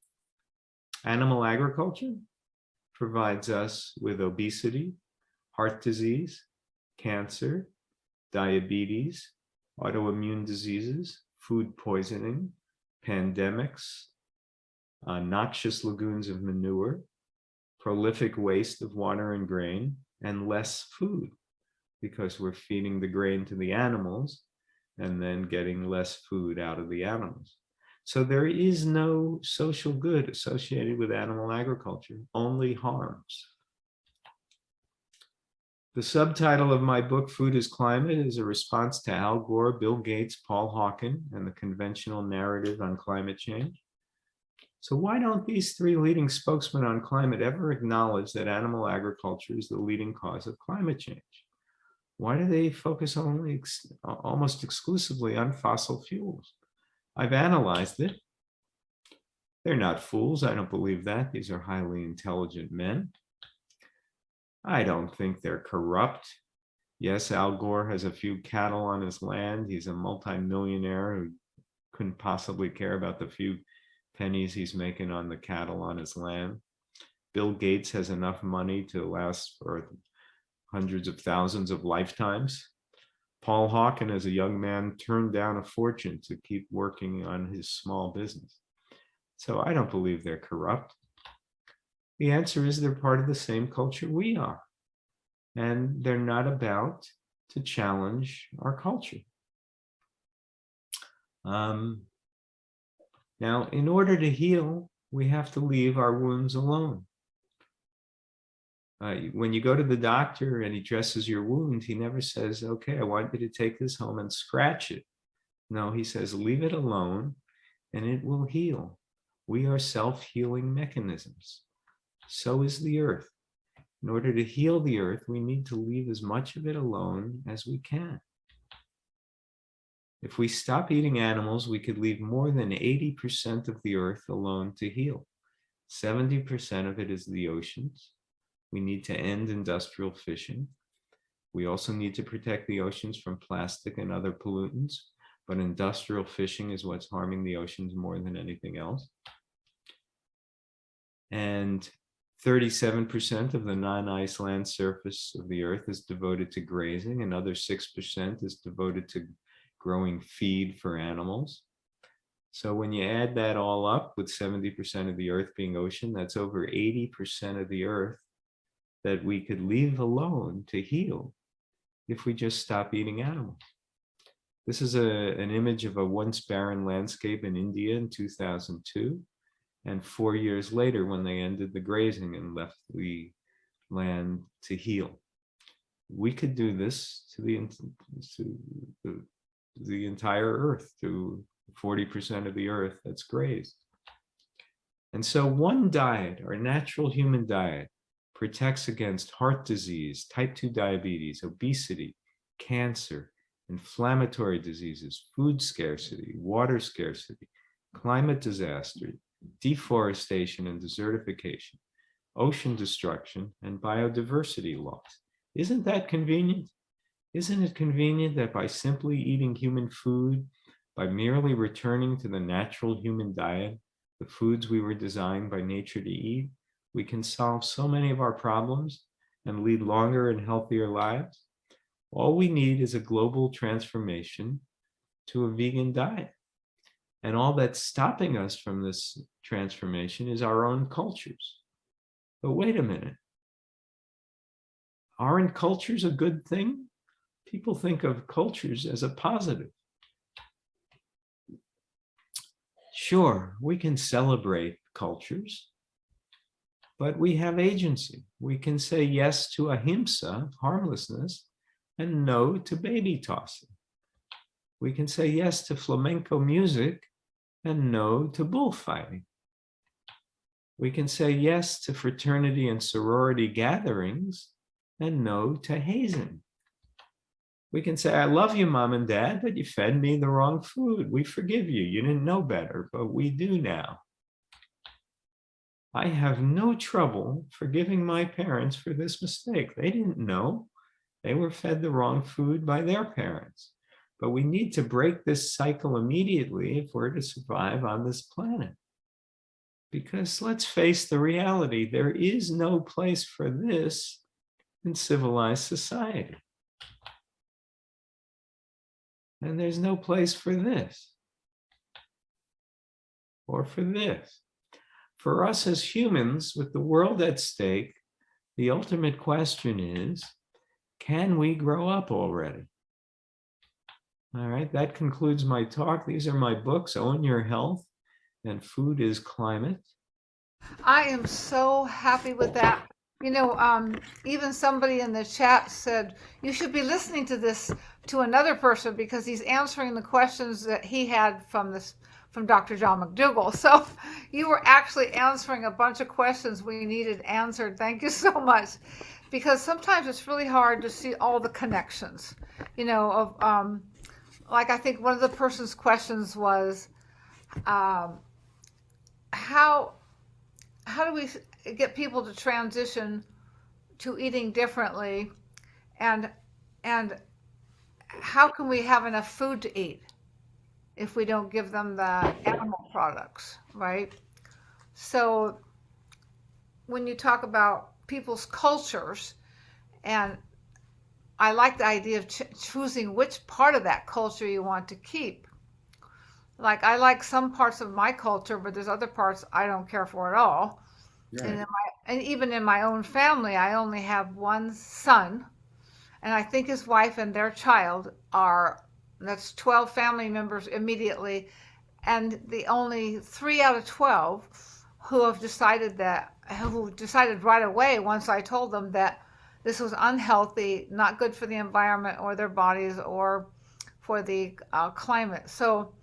Animal agriculture provides us with obesity, heart disease, cancer, diabetes, autoimmune diseases, food poisoning, pandemics, noxious lagoons of manure, prolific waste of water and grain, and less food because we're feeding the grain to the animals and then getting less food out of the animals. So there is no social good associated with animal agriculture, only harms. The subtitle of my book, Food is Climate, is a response to Al Gore, Bill Gates, Paul Hawken, and the conventional narrative on climate change. So why don't these three leading spokesmen on climate ever acknowledge that animal agriculture is the leading cause of climate change? Why do they focus only almost exclusively on fossil fuels? I've analyzed it. They're not fools. I don't believe that. These are highly intelligent men. I don't think they're corrupt. Yes, Al Gore has a few cattle on his land. He's a multimillionaire who couldn't possibly care about the few pennies he's making on the cattle on his land. Bill Gates has enough money to last for hundreds of thousands of lifetimes. Paul Hawken, as a young man, turned down a fortune to keep working on his small business. So I don't believe they're corrupt. The answer is they're part of the same culture we are. And they're not about to challenge our culture. Now, in order to heal, we have to leave our wounds alone. When you go to the doctor and he dresses your wound, he never says, okay, I want you to take this home and scratch it. No, he says, leave it alone and it will heal. We are self-healing mechanisms. So is the earth. In order to heal the earth, we need to leave as much of it alone as we can. If we stop eating animals, we could leave more than 80% of the earth alone to heal. 70% of it is the oceans. We need to end industrial fishing. We also need to protect the oceans from plastic and other pollutants, but industrial fishing is what's harming the oceans more than anything else. And 37% of the non-ice land surface of the earth is devoted to grazing. Another 6% is devoted to growing feed for animals. So when you add that all up with 70% of the earth being ocean, that's over 80% of the earth that we could leave alone to heal if we just stop eating animals. This is an image of a once barren landscape in India in 2002. And 4 years later, when they ended the grazing and left the land to heal. We could do this to the entire earth, to 40% of the earth that's grazed. And so one diet, our natural human diet, protects against heart disease, type 2 diabetes, obesity, cancer, inflammatory diseases, food scarcity, water scarcity, climate disaster, deforestation and desertification, ocean destruction, and biodiversity loss. Isn't that convenient? Isn't it convenient that by simply eating human food, by merely returning to the natural human diet, the foods we were designed by nature to eat, we can solve so many of our problems and lead longer and healthier lives? All we need is a global transformation to a vegan diet. And all that's stopping us from this transformation is our own cultures. But wait a minute. Aren't cultures a good thing? People think of cultures as a positive. Sure, we can celebrate cultures, but we have agency. We can say yes to ahimsa, harmlessness, and no to baby tossing. We can say yes to flamenco music and no to bullfighting. We can say yes to fraternity and sorority gatherings and no to hazing. We can say, I love you, Mom and Dad, but you fed me the wrong food. We forgive you. You didn't know better, but we do now. I have no trouble forgiving my parents for this mistake. They didn't know. They were fed the wrong food by their parents. But we need to break this cycle immediately if we're to survive on this planet. Because let's face the reality, there is no place for this in civilized society. And there's no place for this or for this. For us as humans, with the world at stake, the ultimate question is, can we grow up already? All right, that concludes my talk. These are my books, Own Your Health and Food is Climate. I am so happy with that. You know, even somebody in the chat said, you should be listening to this to another person because he's answering the questions that he had from Dr. John McDougall. So you were actually answering a bunch of questions we needed answered. Thank you so much. Because sometimes it's really hard to see all the connections, you know, of, like I think one of the person's questions was, how do we get people to transition to eating differently, and how can we have enough food to eat if we don't give them the animal products, right? So when you talk about people's cultures, and I like the idea of choosing which part of that culture you want to keep. Like I like some parts of my culture, but there's other parts I don't care for at all. Right. And even in my own family, I only have one son, and I think his wife and their child that's 12 family members immediately, and the only 3 out of 12 who decided right away once I told them that this was unhealthy, not good for the environment or their bodies or for the climate. So.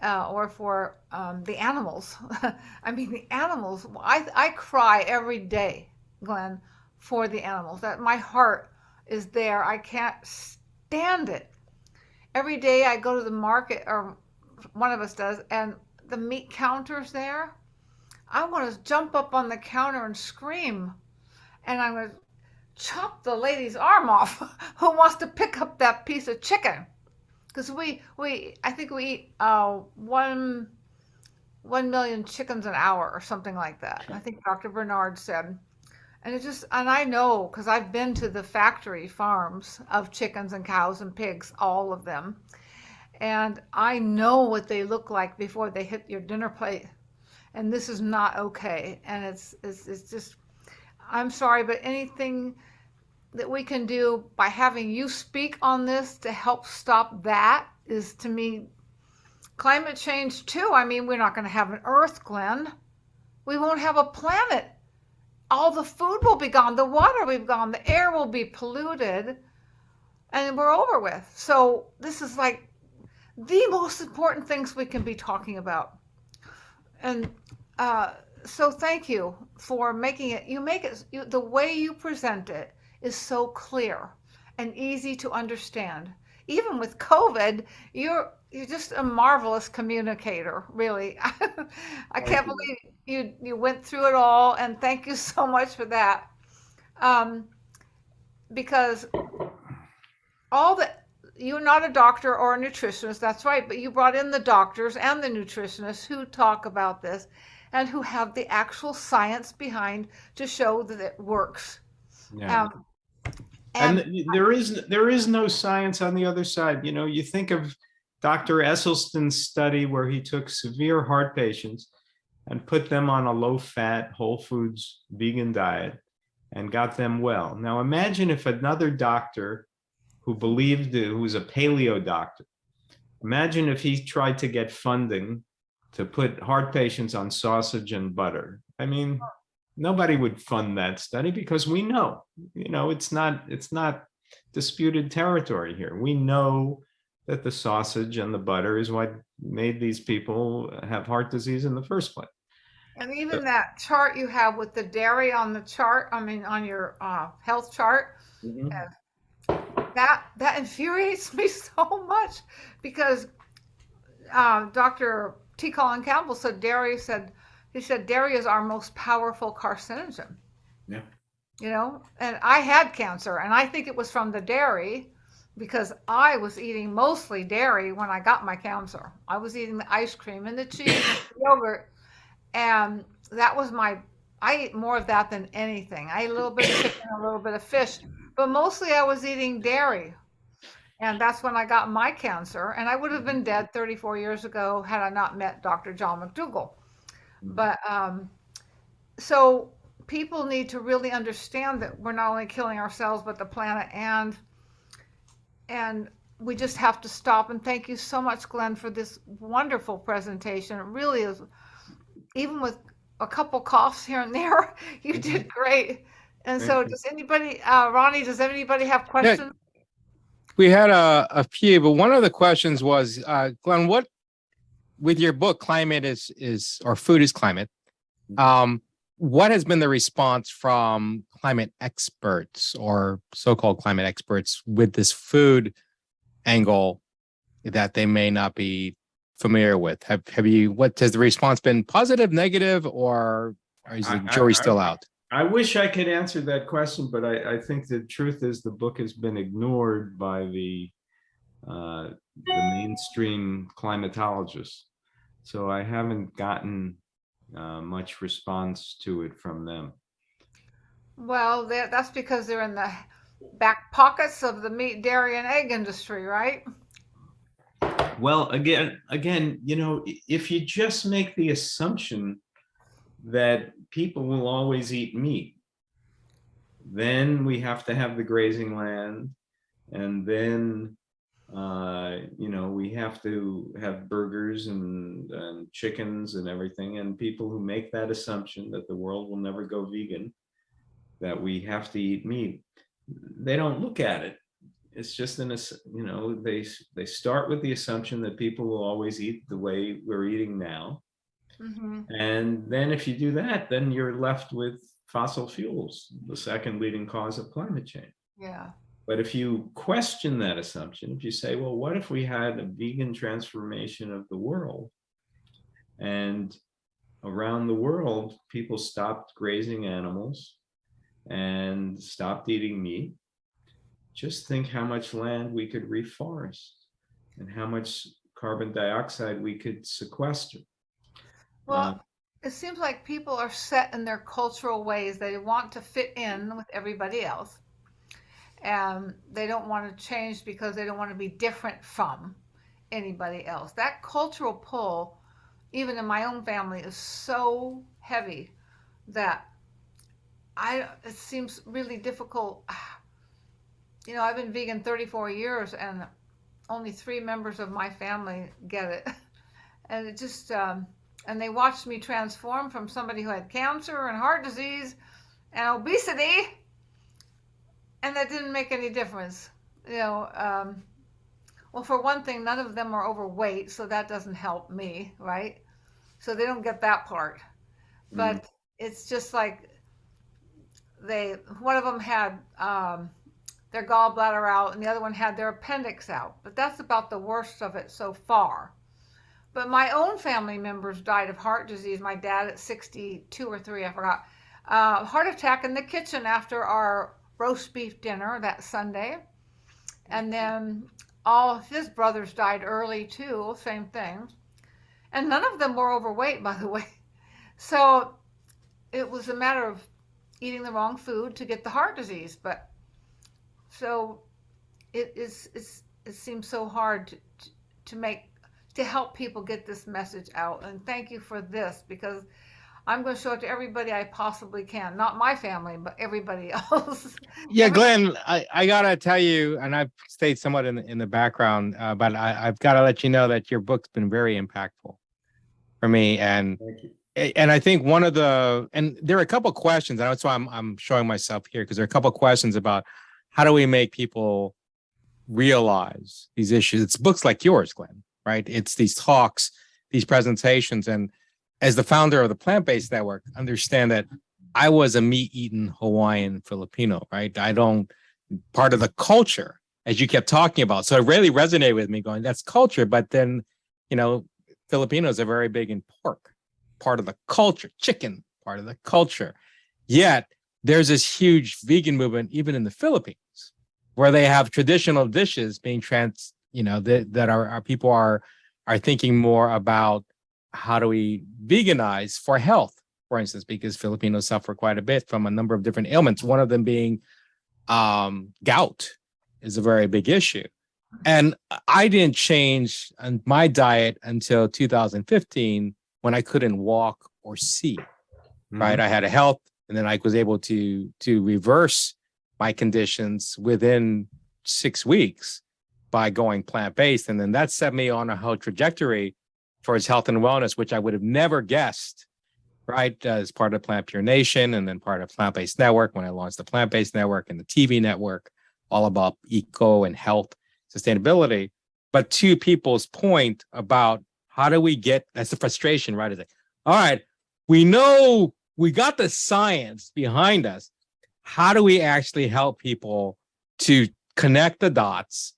Or for the animals. I mean, the animals, I cry every day, Glenn, for the animals. That my heart is there. I can't stand it. Every day I go to the market, or one of us does, and the meat counter's there. I want to jump up on the counter and scream. And I'm going to chop the lady's arm off who wants to pick up that piece of chicken. Because I think we eat 1 million chickens an hour or something like that. I think Dr. Bernard said. And I know because I've been to the factory farms of chickens and cows and pigs, all of them. And I know what they look like before they hit your dinner plate. And this is not okay. And it's just, I'm sorry, but anything that we can do by having you speak on this to help stop that is, to me, climate change too. I mean, we're not going to have an Earth, Glenn. We won't have a planet. All the food will be gone. The water will be gone. The air will be polluted. And we're over with. So this is like the most important things we can be talking about. And so thank you for making it. You make it, the way you present it is so clear and easy to understand. Even with COVID, you're just a marvelous communicator, really. I can't believe you went through it all, and thank you so much for that. Because you're not a doctor or a nutritionist, that's right, but you brought in the doctors and the nutritionists who talk about this and who have the actual science behind to show that it works. Yeah. And there is no science on the other side. You know, you think of Dr. Esselstyn's study where he took severe heart patients and put them on a low-fat, whole foods, vegan diet and got them well. Now imagine if another doctor who was a paleo doctor, imagine if he tried to get funding to put heart patients on sausage and butter. I mean, nobody would fund that study because we know, it's not disputed territory here. We know that the sausage and the butter is what made these people have heart disease in the first place. And even that chart you have with the dairy on the chart, I mean, on your health chart, that infuriates me so much because Dr. T. Colin Campbell said dairy is our most powerful carcinogen. Yeah. And I had cancer, and I think it was from the dairy because I was eating mostly dairy when I got my cancer. I was eating the ice cream and the cheese and the yogurt, and I ate more of that than anything. I ate a little bit of chicken, a little bit of fish, but mostly I was eating dairy. And that's when I got my cancer, and I would have been dead 34 years ago had I not met Dr. John McDougall. But so people need to really understand that we're not only killing ourselves but the planet, and we just have to stop. And thank you so much, Glenn, for this wonderful presentation. It really is, even with a couple coughs here and there, you did great. And so does anybody, Ronnie, does anybody have questions? Yeah, we had a few, but one of the questions was, Glenn, what, with your book, Climate is or Food is Climate, what has been the response from climate experts or so-called climate experts with this food angle that they may not be familiar with? What has the response been, positive, negative, or is the jury still out? I wish I could answer that question, but I think the truth is the book has been ignored by the mainstream climatologists. So I haven't gotten much response to it from them. Well, that's because they're in the back pockets of the meat, dairy, and egg industry, right? Well, again, if you just make the assumption that people will always eat meat, then we have to have the grazing land, and then we have to have burgers and chickens and everything. And people who make that assumption that the world will never go vegan, that we have to eat meat, they don't look at it. It's just they start with the assumption that people will always eat the way we're eating now. And then if you do that, then you're left with fossil fuels, the second leading cause of climate change. Yeah. But if you question that assumption, if you say, well, what if we had a vegan transformation of the world, and around the world, people stopped grazing animals and stopped eating meat, just think how much land we could reforest and how much carbon dioxide we could sequester. Well, it seems like people are set in their cultural ways. They want to fit in with everybody else. And they don't want to change because they don't want to be different from anybody else. That cultural pull, even in my own family, is so heavy that it seems really difficult. I've been vegan 34 years and only 3 members of my family get it. And it just, and they watched me transform from somebody who had cancer and heart disease and obesity, and that didn't make any difference. Well, for one thing, none of them are overweight, so that doesn't help me, right? So they don't get that part. But it's just like one of them had their gallbladder out and the other one had their appendix out. But that's about the worst of it so far. But my own family members died of heart disease. My dad at 62 or 3, I forgot. Heart attack in the kitchen after our roast beef dinner that Sunday. And then all of his brothers died early too, same thing. And none of them were overweight, by the way. So it was a matter of eating the wrong food to get the heart disease. But so it seems so hard to make to help people get this message out. And thank you for this, because I'm going to show it to everybody I possibly can. Not my family, but everybody else. Yeah, Glenn, I gotta tell you, and I've stayed somewhat in the background, but I've got to let you know that your book's been very impactful for me, and Thank you. I think and there are a couple of questions, and that's why I'm showing myself here, because there are a couple of questions about how do we make people realize these issues. It's books like yours, Glenn, right? It's these talks, these presentations, and as the founder of the Plant-Based Network, understand that I was a meat-eating Hawaiian Filipino, right? Part of the culture, as you kept talking about. So it really resonated with me going, that's culture. But then, Filipinos are very big in pork, part of the culture, chicken, part of the culture. Yet there's this huge vegan movement, even in the Philippines, where they have traditional dishes being that our people are thinking more about how do we veganize for health, for instance, because Filipinos suffer quite a bit from a number of different ailments. One of them being gout is a very big issue. And I didn't change my diet until 2015, when I couldn't walk or see, right? I had a health, and then I was able to reverse my conditions within 6 weeks by going plant-based. And then that set me on a whole trajectory towards health and wellness, which I would have never guessed, right? As part of Plant Pure Nation, and then part of Plant-Based Network, when I launched the Plant-Based Network and the TV network, all about eco and health, sustainability. But to people's point about how do we that's the frustration, right? Is like, all right, we know we got the science behind us. How do we actually help people to connect the dots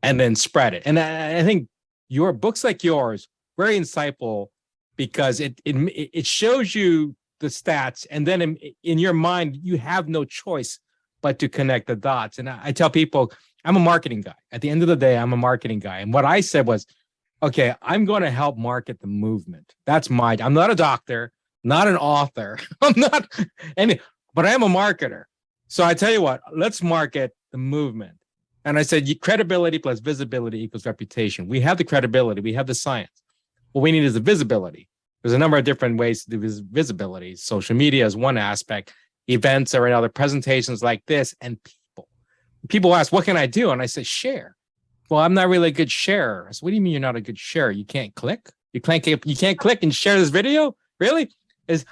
and then spread it? And I think your books like yours, very insightful, because it shows you the stats, and then in your mind, you have no choice but to connect the dots. And I tell people, I'm a marketing guy. At the end of the day, I'm a marketing guy. And what I said was, okay, I'm going to help market the movement. I'm not a doctor, not an author. But I am a marketer. So I tell you what, let's market the movement. And I said, credibility plus visibility equals reputation. We have the credibility, we have the science. What we need is the visibility. There's a number of different ways to do visibility. Social media is one aspect. Events are another. Presentations like this, and people ask, what can I do? And I say, share. Well, I'm not really a good sharer. I said, what do you mean you're not a good sharer? You can't click? You can't click and share this video? Really?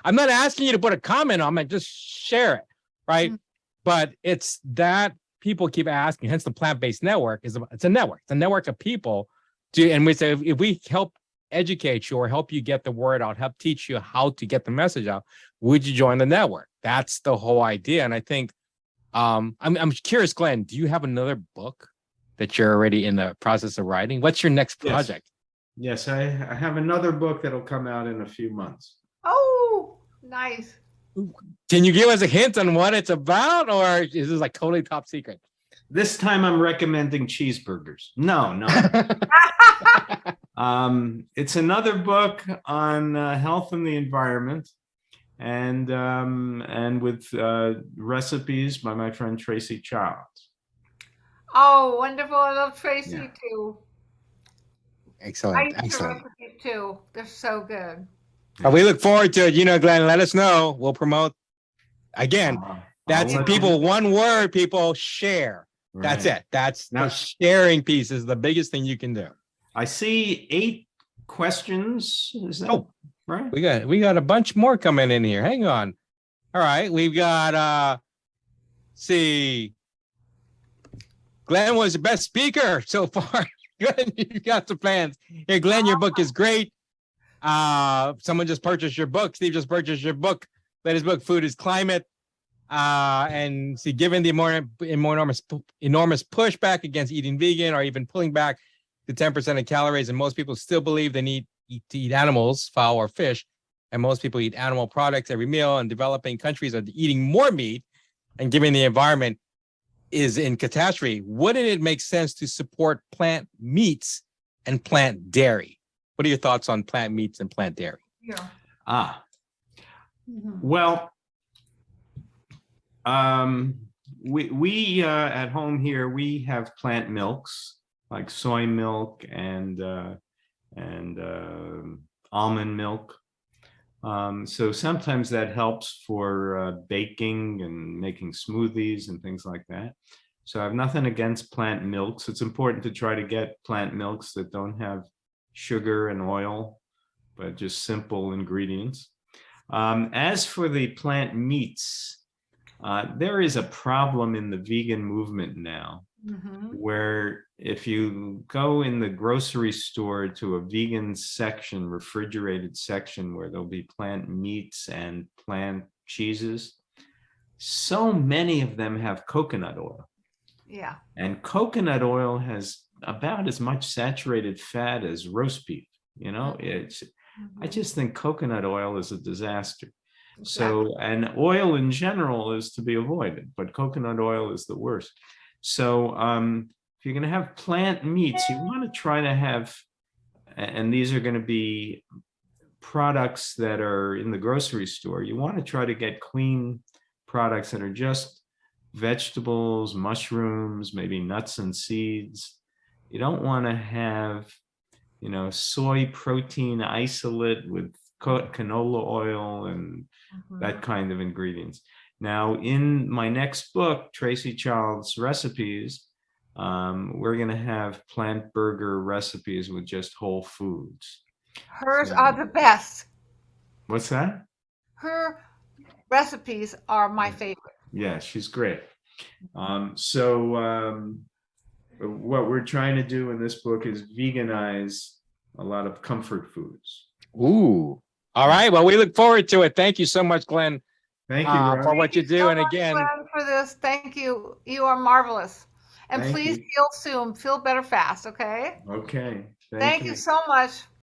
I'm not asking you to put a comment on it, just share it, right? Mm-hmm. But it's that people keep asking, hence the Plant-Based Network it's a network. It's a network of people and we say, if we help educate you or help you get the word out, help teach you how to get the message out, would you join the network? That's the whole idea. And I think, I'm curious, Glenn, do you have another book that you're already in the process of writing? What's your next project? Yes, I have another book that'll come out in a few months. Oh, nice. Can you give us a hint on what it's about, or is this like totally top secret? This time I'm recommending cheeseburgers. No. It's another book on health and the environment, and with recipes by my friend Tracy Childs. Oh, wonderful. I love Tracy too. Excellent. I use her recipes too. They're so good. We look forward to it. Glenn, let us know. We'll promote. Again, that's people, one word, people share. Right. That's it. That's the sharing piece is the biggest thing you can do. I see 8 questions. Is that right? We got a bunch more coming in here. Hang on. All right. We've got see. Glenn was the best speaker so far. Glenn, you got some plans. Hey, Glenn, your book is great. Someone just purchased your book. Steve just purchased your book. His book, Food is Climate. And see, given the enormous pushback against eating vegan, or even pulling back the 10% of calories, and most people still believe they need to eat animals, fowl or fish, and most people eat animal products every meal, and developing countries are eating more meat, and given the environment is in catastrophe, wouldn't it make sense to support plant meats and plant dairy? What are your thoughts on plant meats and plant dairy? Yeah. Well, we at home here, we have plant milks like soy milk and and almond milk. So sometimes that helps for baking and making smoothies and things like that. So I have nothing against plant milks. It's important to try to get plant milks that don't have sugar and oil, but just simple ingredients. As for the plant meats, there is a problem in the vegan movement now, where if you go in the grocery store to a vegan section, refrigerated section, where there'll be plant meats and plant cheeses, so many of them have coconut oil. Yeah. And coconut oil has about as much saturated fat as roast beef. You know, I just think coconut oil is a disaster. So, and oil in general is to be avoided, but coconut oil is the worst. So if you're going to have plant meats, you want to try to have, and these are going to be products that are in the grocery store, you want to try to get clean products that are just vegetables, mushrooms, maybe nuts and seeds. You don't want to have, you know, soy protein isolate with canola oil and that kind of ingredients. Now, in my next book, Tracy Child's Recipes, we're going to have plant burger recipes with just whole foods. Hers are the best. What's that? Her recipes are my favorite. Yeah, she's great. What we're trying to do in this book is veganize a lot of comfort foods. Ooh. All right. Well, we look forward to it. Thank you so much, Glenn. Thank you for what you do. So and again, Glenn, for this, thank you. You are marvelous. And Thank please you. heal soon. Feel better fast. Okay. Okay. Thank you so much.